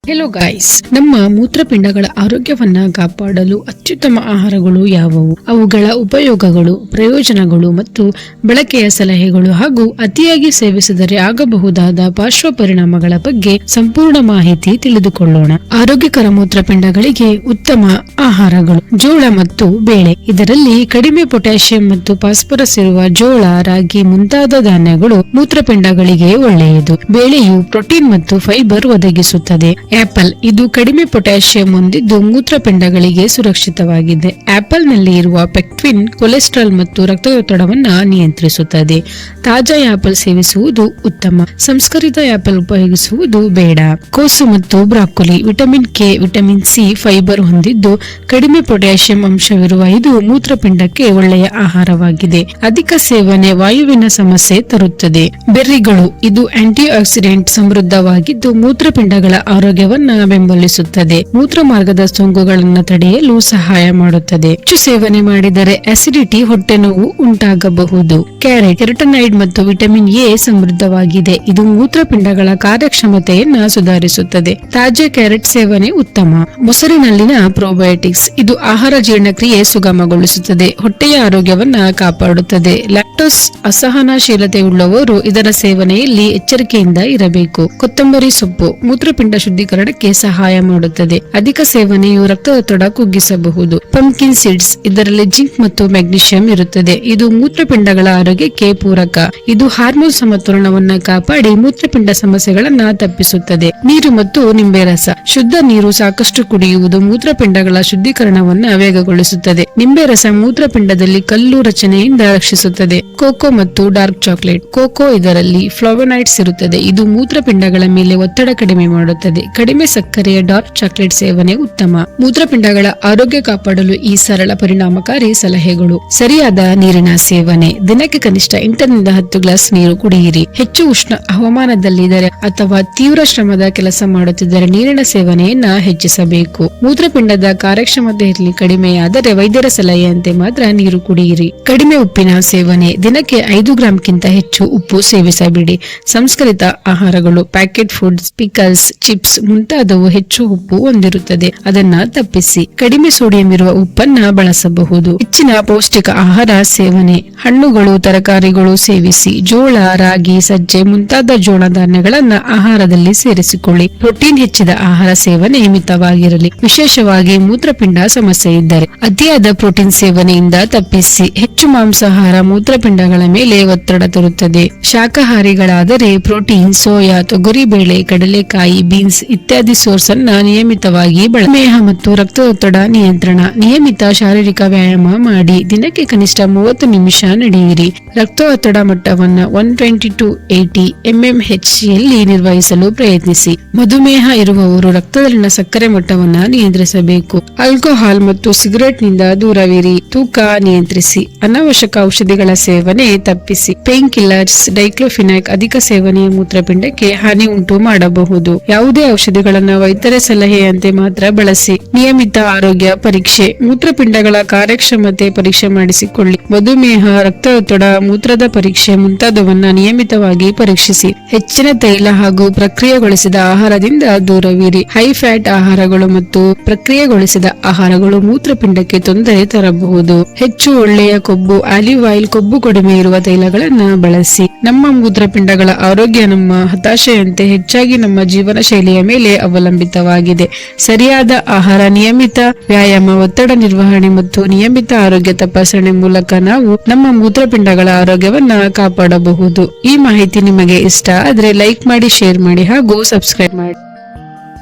Hello guys, ನಮ್ಮ ಮೂತ್ರಪಿಂಡಗಳ ಆರೋಗ್ಯವನ್ನ ಕಾಪಾಡಲು ಅತ್ಯುತ್ತಮ ಆಹಾರಗಳು ಯಾವುವು, ಅವುಗಳ ಉಪಯೋಗಗಳು, ಪ್ರಯೋಜನಗಳು ಮತ್ತು ಬಳಕೆಯ ಸಲಹೆಗಳು ಹಾಗೂ ಅತಿಯಾಗಿ ಸೇವಿಸಿದರೆ ಆಗಬಹುದಾದ ಪಾರ್ಶ್ವ ಪರಿಣಾಮಗಳ ಬಗ್ಗೆ ಸಂಪೂರ್ಣ ಮಾಹಿತಿ ತಿಳಿದುಕೊಳ್ಳೋಣ. ಆರೋಗ್ಯಕರ ಮೂತ್ರಪಿಂಡಗಳಿಗೆ ಉತ್ತಮ ಆಹಾರಗಳು. ಜೋಳ ಮತ್ತು ಬೇಳೆ. ಇದರಲ್ಲಿ ಕಡಿಮೆ ಪೊಟ್ಯಾಷಿಯಂ ಮತ್ತು ಫಾಸ್ಫರಸ್ ಇರುವ ಜೋಳ, ರಾಗಿ ಮುಂತಾದ ಧಾನ್ಯಗಳು ಮೂತ್ರಪಿಂಡಗಳಿಗೆ ಒಳ್ಳೆಯದು. ಬೇಳೆಯು ಪ್ರೋಟೀನ್ ಮತ್ತು ಫೈಬರ್ ಒದಗಿಸುತ್ತದೆ. ಆಪಲ್. ಇದು ಕಡಿಮೆ ಪೊಟ್ಯಾಷಿಯಂ ಹೊಂದಿದ್ದು ಮೂತ್ರಪಿಂಡಗಳಿಗೆ ಸುರಕ್ಷಿತವಾಗಿದೆ. ಆಪಲ್ ನಲ್ಲಿ ಇರುವ ಪೆಕ್ಟಿನ್ ಕೊಲೆಸ್ಟ್ರಾಲ್ ಮತ್ತು ರಕ್ತದೊತ್ತಡವನ್ನ ನಿಯಂತ್ರಿಸುತ್ತದೆ. ತಾಜಾ ಆಪಲ್ ಸೇವಿಸುವುದು ಉತ್ತಮ. ಸಂಸ್ಕರಿತ ಆಪಲ್ ಉಪಯೋಗಿಸುವುದು ಬೇಡ. ಕೋಸು ಮತ್ತು broccoli. Vitamin K, vitamin C, fibre ಹೊಂದಿದ್ದು ಕಡಿಮೆ ಪೊಟ್ಯಾಷಿಯಂ ಅಂಶವಿರುವ ಇದು ಮೂತ್ರಪಿಂಡಕ್ಕೆ ಒಳ್ಳೆಯ ಆಹಾರವಾಗಿದೆ. ಅಧಿಕ ಸೇವನೆ ವಾಯುವಿನ ಸಮಸ್ಯೆ ತರುತ್ತದೆ. ಬೆರ್ರಿಗಳು. ಇದು ಆಂಟಿ ಆಕ್ಸಿಡೆಂಟ್ ಸಮೃದ್ಧವಾಗಿದ್ದು ಮೂತ್ರಪಿಂಡಗಳ ಆರೋಗ್ಯವನ್ನ ಬೆಂಬಲಿಸುತ್ತದೆ. ಮೂತ್ರಮಾರ್ಗದ ಸೋಂಕುಗಳನ್ನು ತಡೆಯಲು ಸಹಾಯ ಮಾಡುತ್ತದೆ. ಹೆಚ್ಚು ಸೇವನೆ ಮಾಡಿದರೆ ಅಸಿಡಿಟಿ, ಹೊಟ್ಟೆ ನೋವು ಉಂಟಾಗಬಹುದು. ಕ್ಯಾರೆಟ್. ಕೆರಟನೈಡ್ ಮತ್ತು ವಿಟಮಿನ್ ಎ ಸಮೃದ್ಧವಾಗಿದೆ. ಇದು ಮೂತ್ರಪಿಂಡಗಳ ಕಾರ್ಯಕ್ಷಮತೆಯನ್ನ ಸುಧಾರಿಸುತ್ತದೆ. ತಾಜಾ ಕ್ಯಾರೆಟ್ ಸೇವನೆ ಉತ್ತಮ. ಮೊಸರಿನಲ್ಲಿನ ಪ್ರೋಬಯೋಟಿಕ್ಸ್. ಇದು ಆಹಾರ ಜೀರ್ಣಕ್ರಿಯೆ ಸುಗಮಗೊಳಿಸುತ್ತದೆ. ಹೊಟ್ಟೆಯ ಆರೋಗ್ಯವನ್ನ ಕಾಪಾಡುತ್ತದೆ. ಲ್ಯಾಕ್ಟೋಸ್ ಅಸಹನಶೀಲತೆ ಉಳ್ಳವರು ಇದರ ಸೇವನೆಯಲ್ಲಿ ಎಚ್ಚರಿಕೆಯಿಂದ ಇರಬೇಕು. ಕೊತ್ತಂಬರಿ ಸೊಪ್ಪು ಮೂತ್ರಪಿಂಡ ಶುದ್ಧೀಕರಣಕ್ಕೆ ಸಹಾಯ ಮಾಡುತ್ತದೆ. ಅಧಿಕ ಸೇವನೆಯು ರಕ್ತದೊತ್ತಡ ಕುಗ್ಗಿಸಬಹುದು. Pumpkin seeds. ಇದರಲ್ಲಿ ಜಿಂಕ್ ಮತ್ತು ಮ್ಯಾಗ್ನೀಷಿಯಂ ಇರುತ್ತದೆ. ಇದು ಮೂತ್ರಪಿಂಡಗಳ ಆರೋಗ್ಯಕ್ಕೆ ಪೂರಕ. ಇದು ಹಾರ್ಮೋನ್ ಸಮತೋಲನವನ್ನ ಕಾಪಾಡಿ ಮೂತ್ರಪಿಂಡ ಸಮಸ್ಯೆಗಳನ್ನ ತಪ್ಪಿಸುತ್ತದೆ. ನೀರು ಮತ್ತು ನಿಂಬೆ ರಸ. ಶುದ್ಧ ನೀರು ಸಾಕಷ್ಟು ಕುಡಿಯುವುದು ಮೂತ್ರಪಿಂಡಗಳ ಶುದ್ಧೀಕರಣವನ್ನ ವೇಗಗೊಳಿಸುತ್ತದೆ. ನಿಂಬೆ ರಸ ಮೂತ್ರಪಿಂಡದಲ್ಲಿ ಕಲ್ಲು ರಚನೆಯಿಂದ ರಕ್ಷಿಸುತ್ತದೆ. ಕೋಕೋ ಮತ್ತು ಡಾರ್ಕ್ ಚಾಕ್ಲೇಟ್. ಕೋಕೋ. ಇದರಲ್ಲಿ ಫ್ಲಾವೋನೈಡ್ಸ್ ಇರುತ್ತದೆ. ಇದು ಮೂತ್ರಪಿಂಡಗಳ ಮೇಲೆ ಒತ್ತಡ ಕಡಿಮೆ ಮಾಡುತ್ತದೆ. ಕಡಿಮೆ ಸಕ್ಕರೆಯ ಡಾರ್ಕ್ ಚಾಕ್ಲೇಟ್ ಸೇವನೆ ಉತ್ತಮ. ಮೂತ್ರಪಿಂಡಗಳ ಆರೋಗ್ಯ ಕಾಪಾಡಲು ಈ ಸರಳ ಪರಿಣಾಮಕಾರಿ ಸಲಹೆಗಳು. ಸರಿಯಾದ ನೀರಿನ ಸೇವನೆ. ದಿನಕ್ಕೆ ಕನಿಷ್ಠ 8ರಿಂದ 10 ಗ್ಲಾಸ್ ನೀರು ಕುಡಿಯಿರಿ. ಹೆಚ್ಚು ಉಷ್ಣ ಹವಾಮಾನದಲ್ಲಿದ್ದರೆ ಅಥವಾ ತೀವ್ರ ಶ್ರಮದ ಕೆಲಸ ಮಾಡುತ್ತಿದ್ದರೆ ನೀರಿನ ಸೇವನೆಯನ್ನ ಹೆಚ್ಚಿಸಬೇಕು. ಮೂತ್ರಪಿಂಡದ ಕಾರ್ಯಕ್ಷಮತೆಯಲ್ಲಿ ಕಡಿಮೆಯಾದರೆ ವೈದ್ಯರ ಸಲಹೆಯಂತೆ ಮಾತ್ರ ನೀರು ಕುಡಿಯಿರಿ. ಕಡಿಮೆ ಉಪ್ಪಿನ ಸೇವನೆ. ದಿನಕ್ಕೆ 5 ಗ್ರಾಂಕ್ಕಿಂತ ಹೆಚ್ಚು ಉಪ್ಪು ಸೇವಿಸಬೇಡಿ. ಸಂಸ್ಕರಿತ ಆಹಾರಗಳು, ಪ್ಯಾಕೆಟ್ ಫುಡ್ಸ್, ಪಿಕಲ್ಸ್, ಚಿಪ್ಸ್ ಮುಂತಾದವು ಹೆಚ್ಚು ಉಪ್ಪು ಹೊಂದಿರುತ್ತದೆ. ಅದನ್ನ ತಪ್ಪಿಸಿ. ಕಡಿಮೆ ಸೋಡಿಯಂ ಇರುವ ಉಪ್ಪನ್ನ ಬಳಸಬಹುದು. ಹೆಚ್ಚಿನ ಪೌಷ್ಟಿಕ ಆಹಾರ ಸೇವನೆ. ಹಣ್ಣುಗಳು, ತರಕಾರಿಗಳು ಸೇವಿಸಿ. ಜೋಳ, ರಾಗಿ, ಸಜ್ಜೆ ಮುಂತಾದ ಜೋಳ ಧಾನ್ಯಗಳನ್ನ ಆಹಾರದಲ್ಲಿ ಸೇರಿಸಿಕೊಳ್ಳಿ. ಪ್ರೋಟೀನ್ ಹೆಚ್ಚಿದ ಆಹಾರ ಸೇವನೆ ಮಿತವಾಗಿರಲಿ. ವಿಶೇಷವಾಗಿ ಮೂತ್ರಪಿಂಡ ಸಮಸ್ಯೆ ಇದ್ದರೆ ಅತಿಯಾದ ಪ್ರೋಟೀನ್ ಸೇವನೆಯಿಂದ ತಪ್ಪಿಸಿ. ಹೆಚ್ಚು ಮಾಂಸಾಹಾರ ಮೂತ್ರಪಿಂಡಗಳ ಮೇಲೆ ಒತ್ತಡ ತರುತ್ತದೆ. ಶಾಕಾಹಾರಿಗಳಾದರೆ ಪ್ರೋಟೀನ್, ಸೋಯಾ, ತೊಗರಿಬೇಳೆ, ಕಡಲೆಕಾಯಿ, ಬೀನ್ಸ್ ಇತ್ಯಾದಿ ಸೋರ್ಸ್ ಅನ್ನ ನಿಯಮಿತವಾಗಿ ಮಧುಮೇಹ ಮತ್ತು ರಕ್ತದೊತ್ತಡ ನಿಯಂತ್ರಣ. ನಿಯಮಿತ ಶಾರೀರಿಕ ವ್ಯಾಯಾಮ ಮಾಡಿ. ದಿನಕ್ಕೆ ಕನಿಷ್ಠ 30 ನಿಮಿಷ ನಡೆಯಿರಿ. ರಕ್ತದೊತ್ತಡ ಮಟ್ಟವನ್ನ 120/80 mmHg ಯಲ್ಲಿ ನಿರ್ವಹಿಸಲು ಪ್ರಯತ್ನಿಸಿ. ಮಧುಮೇಹ ಇರುವವರು ರಕ್ತದಲ್ಲಿನ ಸಕ್ಕರೆ ಮಟ್ಟವನ್ನ ನಿಯಂತ್ರಿಸಬೇಕು. ಆಲ್ಕೋಹಾಲ್ ಮತ್ತು ಸಿಗರೆಟ್ ನಿಂದ ದೂರವಿರಿ. ತೂಕ ನಿಯಂತ್ರಿಸಿ. ಅನಾವಶ್ಯಕ ಔಷಧಿಗಳ ಸೇವನೆ ತಪ್ಪಿಸಿ. ಪೇನ್ ಕಿಲ್ಲರ್ಸ್, ಡೈಕ್ಲೋಫಿನಾಕ್ ಅಧಿಕ ಸೇವನೆಯ ಮೂತ್ರಪಿಂಡಕ್ಕೆ ಹಾನಿ ಉಂಟು ಮಾಡಬಹುದು. ಯಾವುದೇ ಔಷಧಿಗಳನ್ನ ವೈದ್ಯರ ಸಲಹೆಯಂತೆ ಮಾತ್ರ ಬಳಸಿ. ನಿಯಮಿತ ಆರೋಗ್ಯ ಪರೀಕ್ಷೆ. ಮೂತ್ರಪಿಂಡಗಳ ಕಾರ್ಯಕ್ಷಮತೆ ಪರೀಕ್ಷೆ ಮಾಡಿಸಿಕೊಳ್ಳಿ. ಮಧುಮೇಹ, ರಕ್ತದೊತ್ತಡ, ಮೂತ್ರದ ಪರೀಕ್ಷೆ ಮುಂತಾದವನ್ನ ನಿಯಮಿತವಾಗಿ ಪರೀಕ್ಷಿಸಿ. ಹೆಚ್ಚಿನ ತೈಲ ಹಾಗೂ ಪ್ರಕ್ರಿಯೆಗೊಳಿಸಿದ ಆಹಾರದಿಂದ ದೂರವಿರಿ. ಹೈ ಫ್ಯಾಟ್ ಆಹಾರಗಳು ಮತ್ತು ಪ್ರಕ್ರಿಯೆಗೊಳಿಸಿದ ಆಹಾರಗಳು ಮೂತ್ರಪಿಂಡಕ್ಕೆ ತೊಂದರೆ ತರಬಹುದು. ಹೆಚ್ಚು ಒಳ್ಳೆಯ ಕೊಬ್ಬು, ಆಲಿವ್ ಆಯಿಲ್, ಕೊಬ್ಬು ಕಡಿಮೆ ಇರುವ ತೈಲಗಳನ್ನ ಬಳಸಿ. ನಮ್ಮ ಮೂತ್ರಪಿಂಡಗಳ ಆರೋಗ್ಯ ನಮ್ಮ ಹತಾಶೆಯಂತೆ ಹೆಚ್ಚಾಗಿ ನಮ್ಮ ಜೀವನ ಶೈಲಿಯ ಮೇಲೆ ಅವಲಂಬಿತವಾಗಿದೆ. ಸರಿಯಾದ ಆಹಾರ, ನಿಯಮಿತ ವ್ಯಾಯಾಮ, ಒತ್ತಡ ನಿರ್ವಹಣೆ ಮತ್ತು ನಿಯಮಿತ ಆರೋಗ್ಯ ತಪಾಸಣೆ ಮೂಲಕ ನಾವು ನಮ್ಮ ಮೂತ್ರಪಿಂಡಗಳ ಆರೋಗ್ಯವನ್ನ ಕಾಪಾಡಬಹುದು. ಈ ಮಾಹಿತಿ ನಿಮಗೆ ಇಷ್ಟ ಆದ್ರೆ ಲೈಕ್ ಮಾಡಿ, ಶೇರ್ ಮಾಡಿ ಹಾಗೂ ಸಬ್ಸ್ಕ್ರೈಬ್ ಮಾಡಿ.